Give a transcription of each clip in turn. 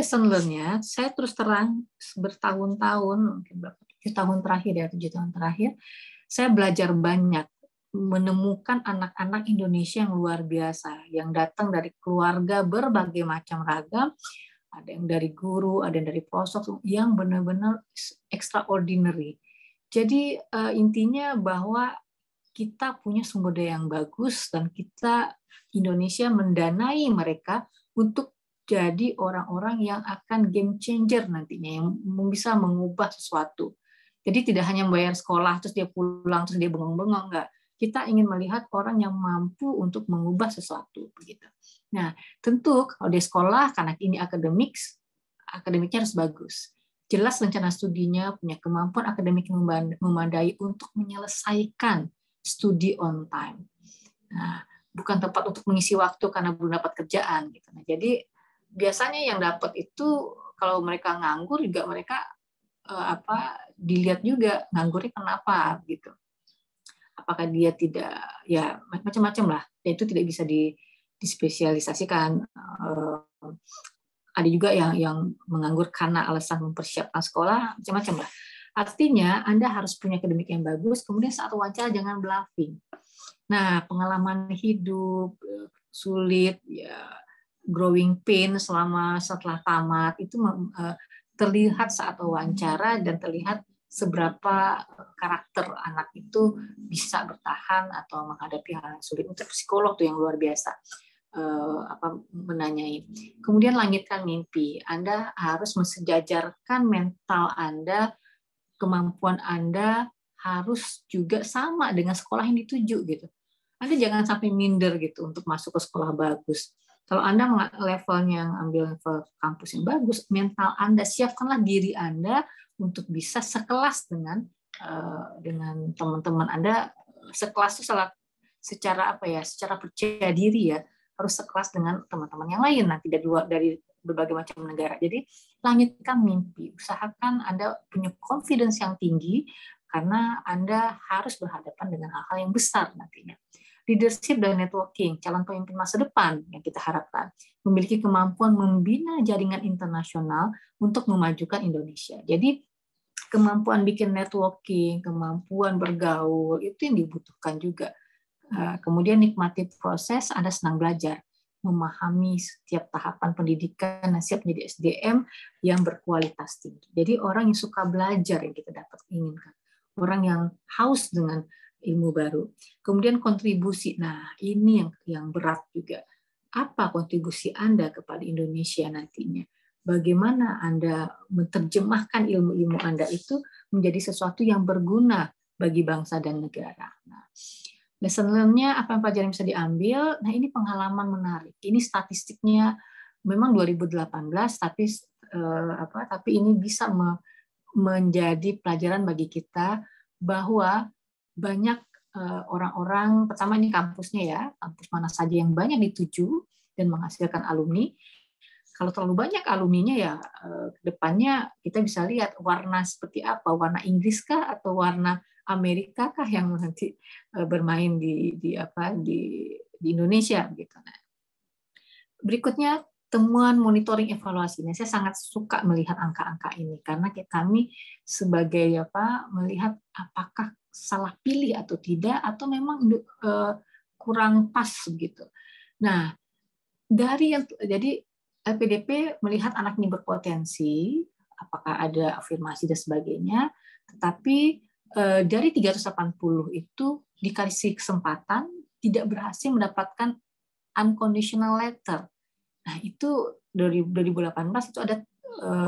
lesson learn-nya, saya terus terang bertahun-tahun, mungkin berapa 7 tahun terakhir ya, 7 tahun terakhir, saya belajar banyak menemukan anak-anak Indonesia yang luar biasa, yang datang dari keluarga berbagai macam ragam, ada yang dari guru, ada yang dari pelosok, yang benar-benar extraordinary. Jadi intinya bahwa kita punya sumber daya yang bagus dan kita Indonesia mendanai mereka untuk jadi orang-orang yang akan game changer nantinya, yang bisa mengubah sesuatu. Jadi tidak hanya membayar sekolah terus dia pulang terus dia bengong-bengong, enggak. Kita ingin melihat orang yang mampu untuk mengubah sesuatu begitu. Nah, tentu kalau di sekolah karena ini akademiknya harus bagus. Jelas rencana studinya, punya kemampuan akademik yang memadai untuk menyelesaikan studi on time. Nah, bukan tempat untuk mengisi waktu karena belum dapat kerjaan gitu. Nah, jadi biasanya yang dapat itu kalau mereka nganggur juga mereka dilihat juga nganggurnya kenapa gitu. Apakah dia tidak, ya macam-macam lah. Dan itu tidak bisa dispesialisasikan. Ada juga yang menganggur karena alasan mempersiapkan sekolah, macam-macam lah. Artinya Anda harus punya akademik yang bagus, kemudian saat wawancara jangan bluffing. Nah, pengalaman hidup sulit, ya growing pain setelah tamat itu terlihat saat wawancara dan terlihat seberapa karakter anak itu bisa bertahan atau menghadapi hal yang sulit. Untuk psikolog tuh yang luar biasa menanyai. Kemudian langitkan mimpi. Anda harus mensejajarkan mental Anda, kemampuan Anda harus juga sama dengan sekolah yang dituju gitu. Anda jangan sampai minder gitu untuk masuk ke sekolah bagus. Kalau Anda levelnya ambil level kampus yang bagus, mental Anda, siapkanlah diri Anda untuk bisa sekelas dengan teman-teman Anda, sekelas itu secara percaya diri ya, harus sekelas dengan teman-teman yang lain nanti dari berbagai macam negara. Jadi langitkan mimpi, usahakan Anda punya confidence yang tinggi karena Anda harus berhadapan dengan hal-hal yang besar nantinya. Leadership dan networking, calon pemimpin masa depan yang kita harapkan, memiliki kemampuan membina jaringan internasional untuk memajukan Indonesia. Jadi kemampuan bikin networking, kemampuan bergaul, itu yang dibutuhkan juga. Kemudian nikmati proses, Anda senang belajar, memahami setiap tahapan pendidikan, dan siap menjadi SDM yang berkualitas tinggi. Jadi orang yang suka belajar yang kita dapat inginkan. Orang yang haus dengan ilmu baru. Kemudian kontribusi. Nah, ini yang berat juga. Apa kontribusi Anda kepada Indonesia nantinya? Bagaimana Anda menerjemahkan ilmu-ilmu Anda itu menjadi sesuatu yang berguna bagi bangsa dan negara. Nah, lesson learn-nya apa yang pelajaran bisa diambil? Nah, ini pengalaman menarik. Ini statistiknya memang 2018, tapi ini bisa menjadi pelajaran bagi kita bahwa banyak orang-orang, pertama ini kampusnya ya, kampus mana saja yang banyak dituju dan menghasilkan alumni. Kalau terlalu banyak alumninya ya ke depannya kita bisa lihat warna seperti apa, warna Inggris kah atau warna Amerika kah yang nanti bermain di Indonesia gitu. Nah, berikutnya temuan monitoring evaluasi. Nah, saya sangat suka melihat angka-angka ini karena kami sebagai melihat apakah salah pilih atau tidak atau memang kurang pas gitu. Nah, jadi LPDP melihat anak ini berpotensi, apakah ada afirmasi dan sebagainya, tetapi dari 380 itu dikasih kesempatan tidak berhasil mendapatkan unconditional letter. Nah, itu 2018 itu ada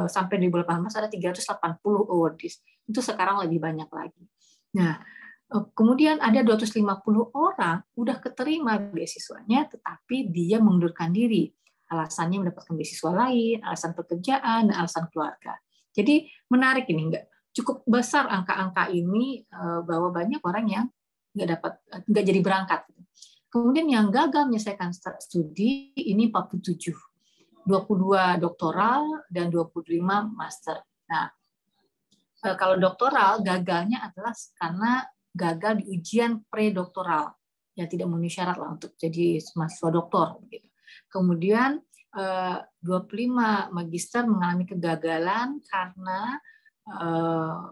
sampai 2018 ada 380 awardees. Itu sekarang lebih banyak lagi. Nah, kemudian ada 250 orang udah keterima beasiswanya, tetapi dia mengundurkan diri. Alasannya mendapatkan beasiswa lain, alasan pekerjaan, dan alasan keluarga. Jadi menarik ini, cukup besar angka-angka ini bahwa banyak orang yang nggak jadi berangkat. Kemudian yang gagal menyelesaikan studi ini 47, 22 doktoral dan 25 master. Nah, kalau doktoral gagalnya adalah karena gagal di ujian predoktoral yang tidak memenuhi syarat lah untuk jadi mahasiswa doktor. Kemudian 25 magister mengalami kegagalan karena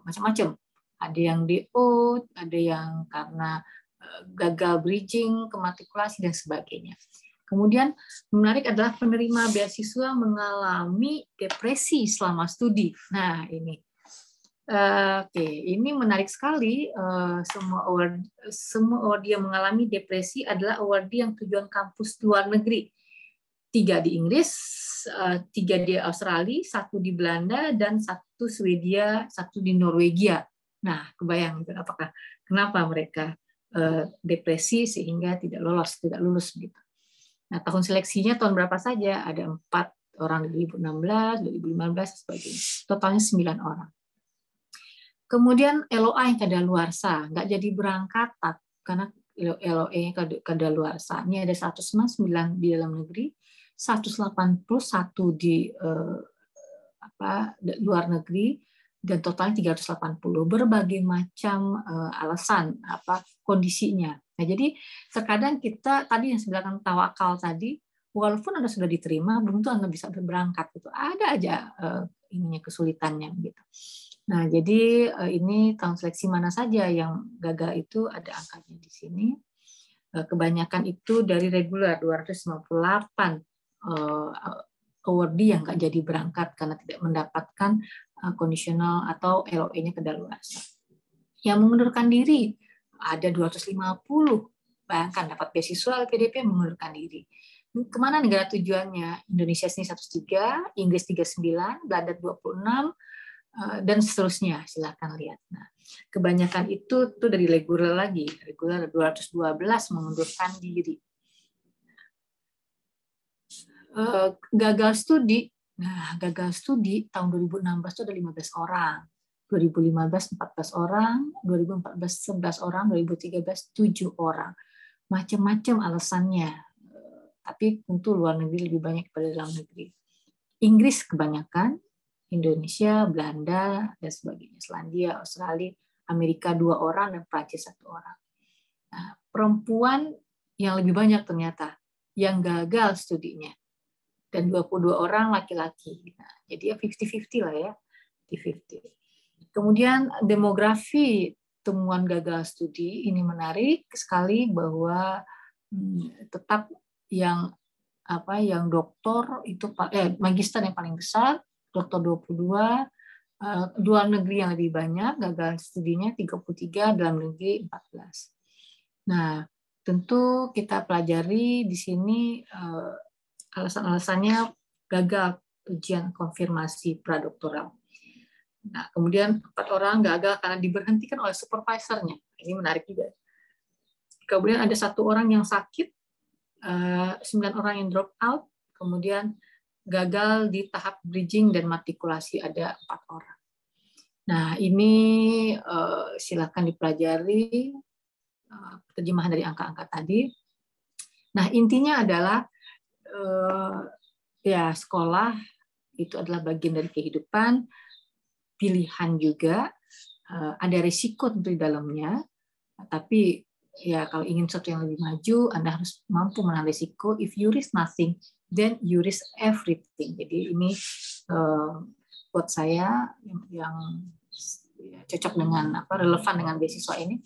macam-macam. Ada yang DO, ada yang karena gagal bridging, kematrikulasi, dan sebagainya. Kemudian menarik adalah penerima beasiswa mengalami depresi selama studi. Nah, ini. Oke, ini menarik sekali. Semua awardee yang mengalami depresi adalah awardee yang tujuan kampus luar negeri. 3 di Inggris, 3 di Australia, 1 di Belanda, dan 1 Swedia, 1 di Norwegia. Nah, kebayang apakah kenapa mereka depresi sehingga tidak lulus gitu. Nah, tahun seleksinya tahun berapa saja? Ada 4 orang 2016, 2015, sebagainya. Totalnya 9 orang. Kemudian LOA yang kadaluarsa, nggak jadi berangkat karena LOA yang kadaluarsa. Ini ada 169 di dalam negeri, 181 di luar negeri, dan totalnya 380. Berbagai macam alasan kondisinya. Nah, jadi terkadang kita tadi yang sebelah tawakal tadi, walaupun Anda sudah diterima, belum tentu Anda bisa berangkat. Itu ada aja ininya kesulitannya gitu. Nah, jadi ini tahun seleksi mana saja yang gagal itu ada angkanya di sini. Kebanyakan itu dari reguler 258 awardee yang nggak jadi berangkat karena tidak mendapatkan kondisional atau LOE-nya kedaluarsa. Yang mengundurkan diri ada 250. Bayangkan dapat beasiswa LPDP mengundurkan diri. Kemana negara tujuannya? Indonesia sini 103, Inggris 39, Belanda 26, dan seterusnya. Silakan lihat. Nah, kebanyakan itu tuh dari reguler lagi. Reguler 212 mengundurkan diri. Gagal studi. Nah, gagal studi tahun 2016 itu ada 15 orang. 2015 14 orang, 2014 11 orang, 2013 7 orang. Macam-macam alasannya. Tapi tentu luar negeri lebih banyak daripada dalam negeri. Inggris kebanyakan, Indonesia, Belanda, dan sebagainya. Selandia, Australia, Amerika 2 orang, dan Prancis 1 orang. Nah, perempuan yang lebih banyak ternyata yang gagal studinya. Dan 22 orang laki-laki. Nah, jadi ya 50-50 lah ya. 50. Kemudian demografi temuan gagal studi ini menarik sekali bahwa tetap yang doktor itu magister yang paling besar, doktor 22, luar negeri yang lebih banyak, gagal studinya 33, dalam negeri 14. Nah, tentu kita pelajari di sini alasan-alasannya gagal ujian konfirmasi pradoktoral. Nah, kemudian 4 orang gagal karena diberhentikan oleh supervisornya. Ini menarik juga. Kemudian ada 1 orang yang sakit, 9 orang yang drop out, kemudian gagal di tahap bridging dan matrikulasi ada 4 orang. Nah, ini silakan dipelajari terjemahan dari angka-angka tadi. Nah, intinya adalah ya sekolah itu adalah bagian dari kehidupan, pilihan juga, ada risiko tentu di dalamnya, tapi ya kalau ingin sesuatu yang lebih maju, Anda harus mampu menahan risiko. If you risk nothing, then you risk everything. Jadi ini buat saya yang cocok dengan relevan dengan beasiswa ini.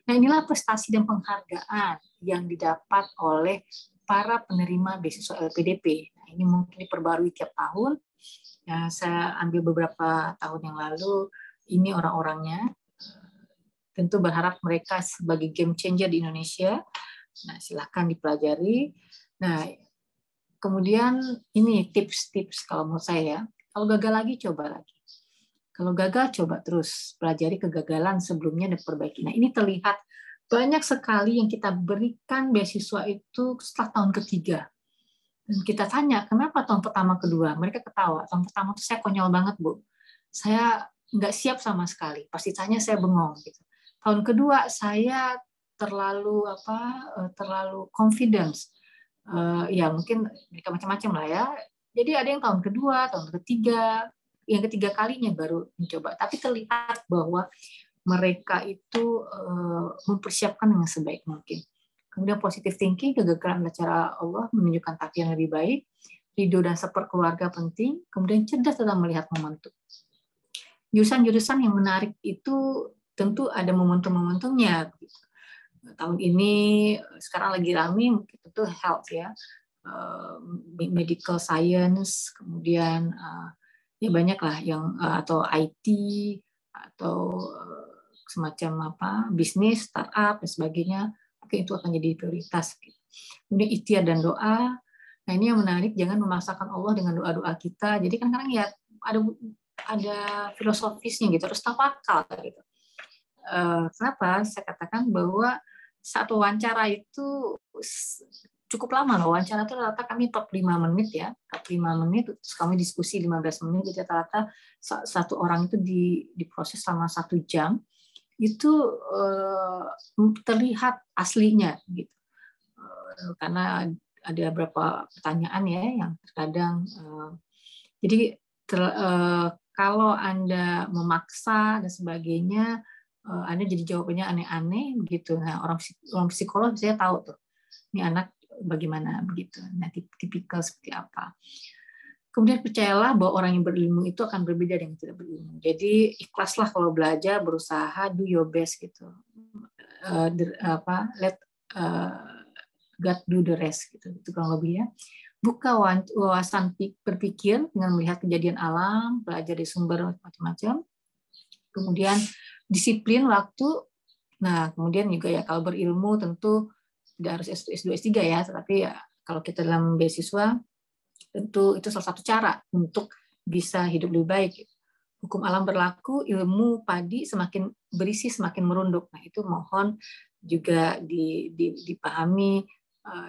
Nah, inilah prestasi dan penghargaan yang didapat oleh para penerima beasiswa LPDP. Nah, ini mungkin diperbarui tiap tahun. Ya, saya ambil beberapa tahun yang lalu. Ini orang-orangnya. Tentu berharap mereka sebagai game changer di Indonesia. Nah, silakan dipelajari. Nah, kemudian ini tips-tips kalau menurut saya. Kalau gagal lagi, coba lagi. Kalau gagal, coba terus pelajari kegagalan sebelumnya dan perbaiki. Nah, ini terlihat banyak sekali yang kita berikan beasiswa itu setelah tahun ketiga. Dan kita tanya, kenapa tahun pertama, kedua? Mereka ketawa. Tahun pertama itu saya konyol banget, Bu. Saya nggak siap sama sekali. Pasti tanya, saya bengong. Gitu. Tahun kedua, saya terlalu confidence. Ya mungkin mereka macam-macam lah ya. Jadi ada yang tahun kedua, tahun ketiga, yang ketiga kalinya baru mencoba. Tapi terlihat bahwa mereka itu mempersiapkan dengan sebaik mungkin. Kemudian positive thinking, kegagalan adalah cara Allah menunjukkan takdir yang lebih baik. ridho dan seperkeluarga penting, kemudian cerdas dalam melihat momentum. Jurusan-jurusan yang menarik itu tentu ada momentum-momentumnya. Tahun ini sekarang lagi ramai mungkin tentu health ya, medical science, kemudian ya banyak lah yang atau IT atau semacam bisnis, startup dan sebagainya, mungkin itu akan jadi prioritas. Kemudian ikhtiar dan doa. Nah ini yang menarik, jangan memaksakan Allah dengan doa-doa kita. Jadi kan kadang ya ada filosofisnya gitu, harus tawakal gitu. Kenapa? Saya katakan bahwa saat wawancara itu cukup lama loh. Wawancara itu rata-rata kami 45 menit ya. 45 menit, terus kami diskusi 15 menit. Jadi rata-rata satu orang itu diproses selama 1 jam. Itu terlihat aslinya gitu. Karena ada beberapa pertanyaan ya yang terkadang jadi kalau Anda memaksa dan sebagainya, Anda jadi jawabannya aneh-aneh begitu. Nah, orang psikolog saya tahu tuh, ini anak bagaimana begitu. Nah, tipikal seperti apa. Kemudian percayalah bahwa orang yang berilmu itu akan berbeda dengan yang tidak berilmu. Jadi ikhlaslah kalau belajar, berusaha, do your best gitu. Let God do the rest gitu. Itu kurang lebih ya. Buka wawasan berpikir dengan melihat kejadian alam, belajar di sumber macam-macam. Kemudian disiplin waktu. Nah, kemudian juga ya kalau berilmu tentu tidak harus S2, S3 ya, tetapi ya kalau kita dalam beasiswa tentu itu salah satu cara untuk bisa hidup lebih baik. Hukum alam berlaku, ilmu padi semakin berisi semakin merunduk. Nah, itu mohon juga dipahami.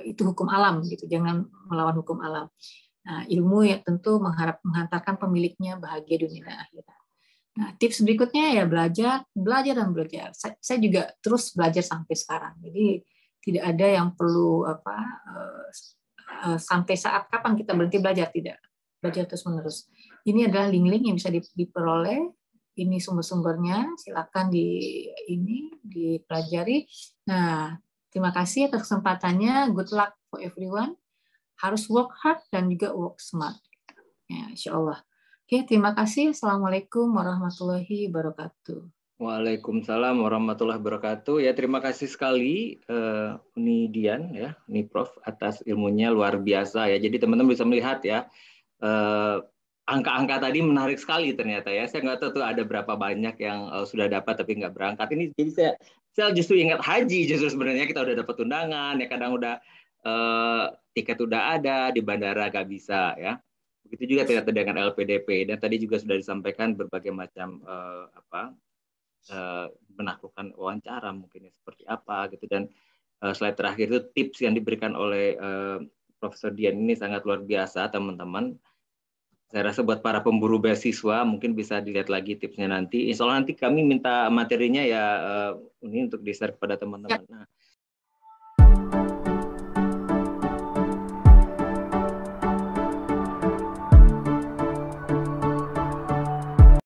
Itu hukum alam gitu, jangan melawan hukum alam. Nah, ilmu ya tentu menghantarkan pemiliknya bahagia dunia dan akhirat. Nah, tips berikutnya ya belajar dan belajar. Saya juga terus belajar sampai sekarang. Jadi tidak ada yang perlu sampai saat kapan kita berhenti belajar, tidak. Belajar terus menerus. Ini adalah link-link yang bisa diperoleh. Ini sumber-sumbernya, silakan dipelajari. Nah, terima kasih atas kesempatannya. Good luck for everyone. Harus work hard dan juga work smart. Ya, insya Allah. Oke, terima kasih. Assalamualaikum warahmatullahi wabarakatuh. Waalaikumsalam warahmatullahi wabarakatuh. Ya, terima kasih sekali Uni Dian ya, Uni Prof atas ilmunya luar biasa ya. Jadi teman-teman bisa melihat ya. Angka-angka tadi menarik sekali ternyata ya. Saya nggak tahu tuh ada berapa banyak yang sudah dapat tapi nggak berangkat. Ini jadi saya justru ingat haji justru sebenarnya kita udah dapat undangan ya, kadang udah tiket udah ada di bandara nggak bisa ya. Begitu juga ternyata dengan LPDP dan tadi juga sudah disampaikan berbagai macam menaklukkan wawancara mungkin seperti apa gitu, dan slide terakhir itu tips yang diberikan oleh Profesor Dian ini sangat luar biasa teman-teman. Saya rasa buat para pemburu beasiswa mungkin bisa dilihat lagi tipsnya nanti. Insya Allah nanti kami minta materinya ya ini untuk di-share kepada teman-teman. Nah,